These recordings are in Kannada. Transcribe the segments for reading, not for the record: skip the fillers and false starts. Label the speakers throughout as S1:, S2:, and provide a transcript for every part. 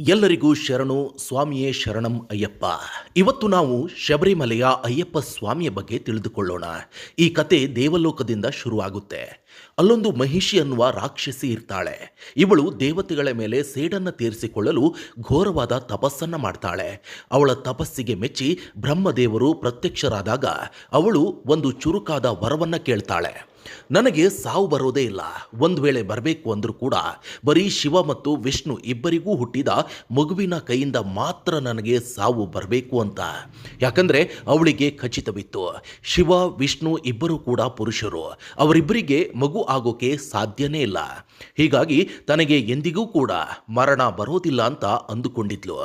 S1: ಎಲ್ಲರಿಗೂ ಶರಣು ಸ್ವಾಮಿಯೇ ಶರಣಂ ಅಯ್ಯಪ್ಪ. ಇವತ್ತು ನಾವು ಶಬರಿಮಲೆಯ ಅಯ್ಯಪ್ಪ ಸ್ವಾಮಿಯ ಬಗ್ಗೆ ತಿಳಿದುಕೊಳ್ಳೋಣ. ಈ ಕತೆ ದೇವಲೋಕದಿಂದ ಶುರುವಾಗುತ್ತೆ. ಅಲ್ಲೊಂದು ಮಹಿಷಿ ಅನ್ನುವ ರಾಕ್ಷಸಿ ಇರ್ತಾಳೆ. ಇವಳು ದೇವತೆಗಳ ಮೇಲೆ ಸೇಡನ್ನು ತೀರಿಸಿಕೊಳ್ಳಲು ಘೋರವಾದ ತಪಸ್ಸನ್ನ ಮಾಡ್ತಾಳೆ. ಅವಳ ತಪಸ್ಸಿಗೆ ಮೆಚ್ಚಿ ಬ್ರಹ್ಮದೇವರು ಪ್ರತ್ಯಕ್ಷರಾದಾಗ ಅವಳು ಒಂದು ಚುರುಕಾದ ವರವನ್ನ ಕೇಳ್ತಾಳೆ. ನನಗೆ ಸಾವು ಬರೋದೇ ಇಲ್ಲ, ಒಂದು ವೇಳೆ ಬರಬೇಕು ಅಂದರೂ ಕೂಡ ಬರೀ ಶಿವ ಮತ್ತು ವಿಷ್ಣು ಇಬ್ಬರಿಗೂ ಹುಟ್ಟಿದ ಮಗುವಿನ ಕೈಯಿಂದ ಮಾತ್ರ ನನಗೆ ಸಾವು ಬರಬೇಕು ಅಂತ. ಯಾಕಂದರೆ ಅವಳಿಗೆ ಖಚಿತವಿತ್ತು, ಶಿವ ವಿಷ್ಣು ಇಬ್ಬರು ಕೂಡ ಪುರುಷರು, ಅವರಿಬ್ಬರಿಗೆ ಮಗು ಆಗೋಕೆ ಸಾಧ್ಯನೇ ಇಲ್ಲ. ಹೀಗಾಗಿ ತನಗೆ ಎಂದಿಗೂ ಕೂಡ ಮರಣ ಬರೋದಿಲ್ಲ ಅಂತ ಅಂದುಕೊಂಡಿದ್ಲು.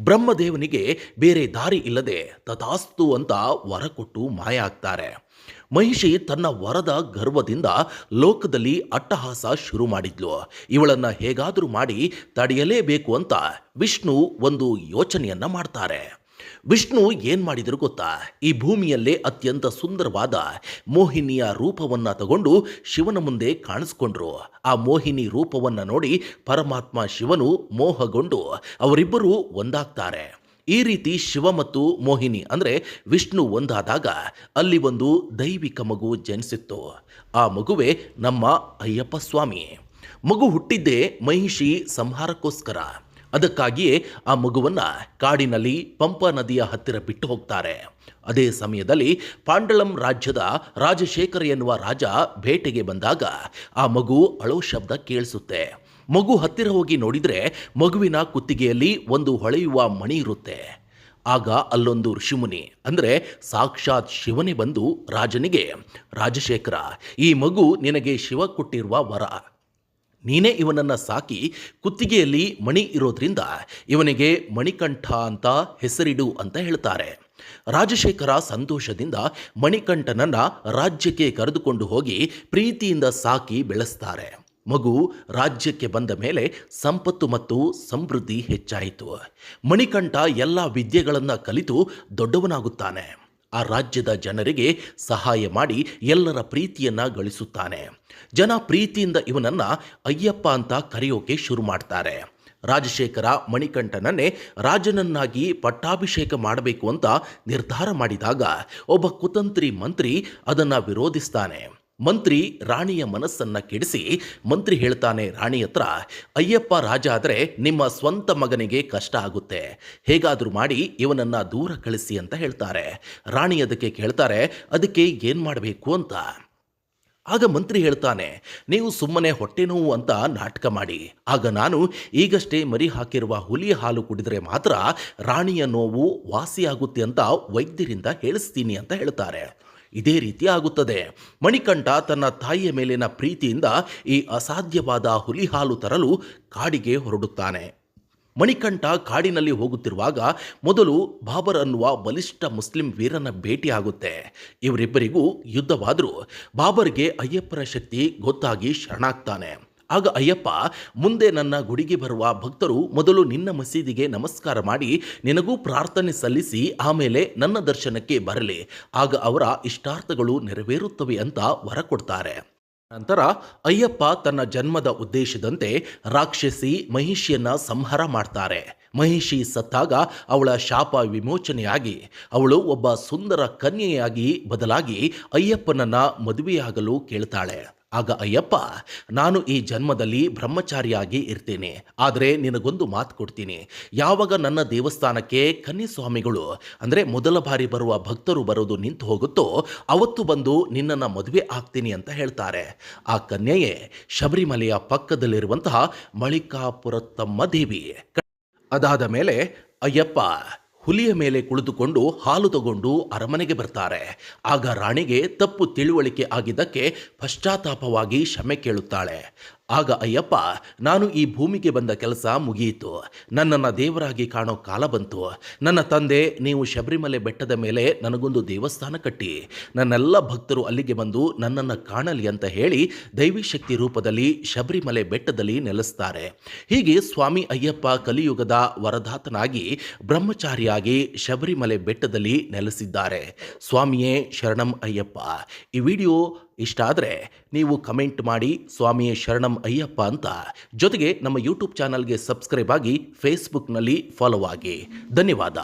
S1: ಬ್ರಹ್ಮದೇವನಿಗೆ ಬೇರೆ ದಾರಿ ಇಲ್ಲದೆ ತಥಾಸ್ತು ಅಂತ ವರ ಕೊಟ್ಟು ಮಾಯ ಆಗ್ತಾರೆ. ಮಹಿಷಿ ತನ್ನ ವರದ ಗರ್ವದಿಂದ ಲೋಕದಲ್ಲಿ ಅಟ್ಟಹಾಸ ಶುರು ಮಾಡಿದ್ಲು. ಇವಳನ್ನ ಹೇಗಾದರೂ ಮಾಡಿ ತಡೆಯಲೇಬೇಕು ಅಂತ ವಿಷ್ಣು ಒಂದು ಯೋಚನೆಯನ್ನ ಮಾಡ್ತಾರೆ. ವಿಷ್ಣು ಏನ್ ಮಾಡಿದ್ರು ಗೊತ್ತಾ? ಈ ಭೂಮಿಯಲ್ಲೇ ಅತ್ಯಂತ ಸುಂದರವಾದ ಮೋಹಿನಿಯ ರೂಪವನ್ನ ತಗೊಂಡು ಶಿವನ ಮುಂದೆ ಕಾಣಿಸ್ಕೊಂಡ್ರು. ಆ ಮೋಹಿನಿ ರೂಪವನ್ನ ನೋಡಿ ಪರಮಾತ್ಮ ಶಿವನು ಮೋಹಗೊಂಡು ಅವರಿಬ್ಬರು ಒಂದಾಗ್ತಾರೆ. ಈ ರೀತಿ ಶಿವ ಮತ್ತು ಮೋಹಿನಿ ಅಂದರೆ ವಿಷ್ಣು ಒಂದಾದಾಗ ಅಲ್ಲಿ ಒಂದು ದೈವಿಕ ಮಗು ಜನಿಸಿತ್ತು. ಆ ಮಗುವೇ ನಮ್ಮ ಅಯ್ಯಪ್ಪ ಸ್ವಾಮಿ. ಮಗು ಹುಟ್ಟಿದ್ದೇ ಮಹಿಷಿ ಸಂಹಾರಕ್ಕೋಸ್ಕರ. ಅದಕ್ಕಾಗಿಯೇ ಆ ಮಗುವನ್ನ ಕಾಡಿನಲ್ಲಿ ಪಂಪಾ ನದಿಯ ಹತ್ತಿರ ಬಿಟ್ಟು ಹೋಗ್ತಾರೆ. ಅದೇ ಸಮಯದಲ್ಲಿ ಪಾಂಡಳಂ ರಾಜ್ಯದ ರಾಜಶೇಖರ ಎನ್ನುವ ರಾಜ ಬೇಟೆಗೆ ಬಂದಾಗ ಆ ಮಗು ಅಳೋ ಶಬ್ದ ಕೇಳಿಸುತ್ತೆ. ಮಗು ಹತ್ತಿರ ಹೋಗಿ ನೋಡಿದರೆ ಮಗುವಿನ ಕುತ್ತಿಗೆಯಲ್ಲಿ ಒಂದು ಹೊಳೆಯುವ ಮಣಿ ಇರುತ್ತೆ. ಆಗ ಅಲ್ಲೊಂದು ಋಷಿಮುನಿ ಅಂದರೆ ಸಾಕ್ಷಾತ್ ಶಿವನೇ ಬಂದು ರಾಜನಿಗೆ, ರಾಜಶೇಖರ, ಈ ಮಗು ನಿನಗೆ ಶಿವ ಕೊಟ್ಟಿರುವ ವರ, ನೀನೇ ಇವನನ್ನು ಸಾಕಿ ಕುತ್ತಿಗೆಯಲ್ಲಿ ಮಣಿ ಇರೋದ್ರಿಂದ ಇವನಿಗೆ ಮಣಿಕಂಠ ಅಂತ ಹೆಸರಿಡು ಅಂತ ಹೇಳ್ತಾರೆ. ರಾಜಶೇಖರ ಸಂತೋಷದಿಂದ ಮಣಿಕಂಠನನ್ನ ರಾಜ್ಯಕ್ಕೆ ಕರೆದುಕೊಂಡು ಹೋಗಿ ಪ್ರೀತಿಯಿಂದ ಸಾಕಿ ಬೆಳೆಸ್ತಾರೆ. ಮಗು ರಾಜ್ಯಕ್ಕೆ ಬಂದ ಮೇಲೆ ಸಂಪತ್ತು ಮತ್ತು ಸಮೃದ್ಧಿ ಹೆಚ್ಚಾಯಿತು. ಮಣಿಕಂಠ ಎಲ್ಲ ವಿದ್ಯೆಗಳನ್ನು ಕಲಿತು ದೊಡ್ಡವನಾಗುತ್ತಾನೆ. ಆ ರಾಜ್ಯದ ಜನರಿಗೆ ಸಹಾಯ ಮಾಡಿ ಎಲ್ಲರ ಪ್ರೀತಿಯನ್ನ ಗಳಿಸುತ್ತಾನೆ. ಜನ ಪ್ರೀತಿಯಿಂದ ಇವನನ್ನ ಅಯ್ಯಪ್ಪ ಅಂತ ಕರೆಯೋಕೆ ಶುರು ಮಾಡ್ತಾರೆ. ರಾಜಶೇಖರ ಮಣಿಕಂಠನನ್ನೇ ರಾಜನನ್ನಾಗಿ ಪಟ್ಟಾಭಿಷೇಕ ಮಾಡಬೇಕು ಅಂತ ನಿರ್ಧಾರ ಮಾಡಿದಾಗ ಒಬ್ಬ ಕುತಂತ್ರಿ ಮಂತ್ರಿ ಅದನ್ನು ವಿರೋಧಿಸ್ತಾನೆ. ಮಂತ್ರಿ ರಾಣಿಯ ಮನಸ್ಸನ್ನ ಕೆಡಿಸಿ ಮಂತ್ರಿ ಹೇಳ್ತಾನೆ ರಾಣಿ ಹತ್ರ, ಅಯ್ಯಪ್ಪ ರಾಜ ಆದರೆ ನಿಮ್ಮ ಸ್ವಂತ ಮಗನಿಗೆ ಕಷ್ಟ ಆಗುತ್ತೆ, ಹೇಗಾದರೂ ಮಾಡಿ ಇವನನ್ನ ದೂರ ಕಳಿಸಿ ಅಂತ ಹೇಳ್ತಾರೆ. ರಾಣಿ ಅದಕ್ಕೆ ಕೇಳ್ತಾರೆ, ಅದಕ್ಕೆ ಏನು ಮಾಡಬೇಕು ಅಂತ. ಆಗ ಮಂತ್ರಿ ಹೇಳ್ತಾನೆ, ನೀವು ಸುಮ್ಮನೆ ಹೊಟ್ಟೆ ನೋವು ಅಂತ ನಾಟಕ ಮಾಡಿ, ಆಗ ನಾನು ಈಗಷ್ಟೇ ಮರಿ ಹಾಕಿರುವ ಹುಲಿಯ ಹಾಲು ಕುಡಿದರೆ ಮಾತ್ರ ರಾಣಿಯ ನೋವು ವಾಸಿಯಾಗುತ್ತೆ ಅಂತ ವೈದ್ಯರಿಂದ ಹೇಳಿಸ್ತೀನಿ ಅಂತ ಹೇಳ್ತಾರೆ. ಇದೇ ರೀತಿ ಆಗುತ್ತದೆ. ಮಣಿಕಂಠ ತನ್ನ ತಾಯಿಯ ಮೇಲಿನ ಪ್ರೀತಿಯಿಂದ ಈ ಅಸಾಧ್ಯವಾದ ಹುಲಿ ಹಾಲು ತರಲು ಕಾಡಿಗೆ ಹೊರಡುತ್ತಾನೆ. ಮಣಿಕಂಠ ಕಾಡಿನಲ್ಲಿ ಹೋಗುತ್ತಿರುವಾಗ ಮೊದಲು ಬಾಬರ್ ಅನ್ನುವ ಬಲಿಷ್ಠ ಮುಸ್ಲಿಂ ವೀರನ ಭೇಟಿಯಾಗುತ್ತೆ. ಇವರಿಬ್ಬರಿಗೂ ಯುದ್ಧವಾದರೂ ಬಾಬರ್ಗೆ ಅಯ್ಯಪ್ಪನ ಶಕ್ತಿ ಗೊತ್ತಾಗಿ ಶರಣಾಗ್ತಾನೆ. ಆಗ ಅಯ್ಯಪ್ಪ, ಮುಂದೆ ನನ್ನ ಗುಡಿಗೆ ಬರುವ ಭಕ್ತರು ಮೊದಲು ನಿನ್ನ ಮಸೀದಿಗೆ ನಮಸ್ಕಾರ ಮಾಡಿ ನಿನಗೂ ಪ್ರಾರ್ಥನೆ ಸಲ್ಲಿಸಿ ಆಮೇಲೆ ನನ್ನ ದರ್ಶನಕ್ಕೆ ಬರಲಿ, ಆಗ ಅವರ ಇಷ್ಟಾರ್ಥಗಳು ನೆರವೇರುತ್ತವೆ ಅಂತ ವರ ಕೊಡ್ತಾರೆ. ನಂತರ ಅಯ್ಯಪ್ಪ ತನ್ನ ಜನ್ಮದ ಉದ್ದೇಶದಂತೆ ರಾಕ್ಷಸಿ ಮಹಿಷಿಯನ್ನ ಸಂಹಾರ ಮಾಡ್ತಾರೆ. ಮಹಿಷಿ ಸತ್ತಾಗ ಅವಳ ಶಾಪ ವಿಮೋಚನೆಯಾಗಿ ಅವಳು ಒಬ್ಬ ಸುಂದರ ಕನ್ಯೆಯಾಗಿ ಬದಲಾಗಿ ಅಯ್ಯಪ್ಪನನ್ನ ಮದುವೆಯಾಗಲು ಕೇಳ್ತಾಳೆ. ಆಗ ಅಯ್ಯಪ್ಪ, ನಾನು ಈ ಜನ್ಮದಲ್ಲಿ ಬ್ರಹ್ಮಚಾರಿಯಾಗಿ ಇರ್ತೇನೆ, ಆದರೆ ನಿನಗೊಂದು ಮಾತು ಕೊಡ್ತೀನಿ, ಯಾವಾಗ ನನ್ನ ದೇವಸ್ಥಾನಕ್ಕೆ ಕನ್ಯಸ್ವಾಮಿಗಳು ಅಂದರೆ ಮೊದಲ ಬಾರಿ ಬರುವ ಭಕ್ತರು ಬರೋದು ನಿಂತು ಹೋಗುತ್ತೋ ಅವತ್ತು ಬಂದು ನಿನ್ನನ್ನು ಮದುವೆ ಆಗ್ತೀನಿ ಅಂತ ಹೇಳ್ತಾರೆ. ಆ ಕನ್ಯೆಯೇ ಶಬರಿಮಲೆಯ ಪಕ್ಕದಲ್ಲಿರುವಂತಹ ಮಳಿಕಾಪುರತ್ತಮ್ಮ ದೇವಿ. ಅದಾದ ಮೇಲೆ ಅಯ್ಯಪ್ಪ ಹುಲಿಯ ಮೇಲೆ ಕುಳಿತುಕೊಂಡು ಹಾಲು ತಗೊಂಡು ಅರಮನೆಗೆ ಬರ್ತಾರೆ. ಆಗ ರಾಣಿಗೆ ತಪ್ಪು ತಿಳುವಳಿಕೆ ಆಗಿದ್ದಕ್ಕೆ ಪಶ್ಚಾತ್ತಾಪವಾಗಿ ಕ್ಷಮೆ ಕೇಳುತ್ತಾಳೆ. ಆಗ ಅಯ್ಯಪ್ಪ, ನಾನು ಈ ಭೂಮಿಗೆ ಬಂದ ಕೆಲಸ ಮುಗಿಯಿತು, ನನ್ನನ್ನು ದೇವರಾಗಿ ಕಾಣೋ ಕಾಲ ಬಂತು. ನನ್ನ ತಂದೆ, ನೀವು ಶಬರಿಮಲೆ ಬೆಟ್ಟದ ಮೇಲೆ ನನಗೊಂದು ದೇವಸ್ಥಾನ ಕಟ್ಟಿ ನನ್ನೆಲ್ಲ ಭಕ್ತರು ಅಲ್ಲಿಗೆ ಬಂದು ನನ್ನನ್ನು ಕಾಣಲಿ ಅಂತ ಹೇಳಿ ದೈವಿ ಶಕ್ತಿ ರೂಪದಲ್ಲಿ ಶಬರಿಮಲೆ ಬೆಟ್ಟದಲ್ಲಿ ನೆಲೆಸ್ತಾರೆ. ಹೀಗೆ ಸ್ವಾಮಿ ಅಯ್ಯಪ್ಪ ಕಲಿಯುಗದ ವರದಾತನಾಗಿ ಬ್ರಹ್ಮಚಾರಿಯಾಗಿ ಶಬರಿಮಲೆ ಬೆಟ್ಟದಲ್ಲಿ ನೆಲೆಸಿದ್ದಾರೆ. ಸ್ವಾಮಿಯೇ ಶರಣಂ ಅಯ್ಯಪ್ಪ. ಈ ವಿಡಿಯೋ ಇಷ್ಟ ಆದರೆ ನೀವು ಕಮೆಂಟ್ ಮಾಡಿ ಸ್ವಾಮಿಯೇ ಶರಣಂ ಅಯ್ಯಪ್ಪ ಅಂತ. ಜೊತೆಗೆ ನಮ್ಮ ಯೂಟ್ಯೂಬ್ ಚಾನಲ್ಗೆ ಸಬ್ಸ್ಕ್ರೈಬ್ ಆಗಿ ಫೇಸ್ಬುಕ್ನಲ್ಲಿ ಫಾಲೋ ಆಗಿ. ಧನ್ಯವಾದ.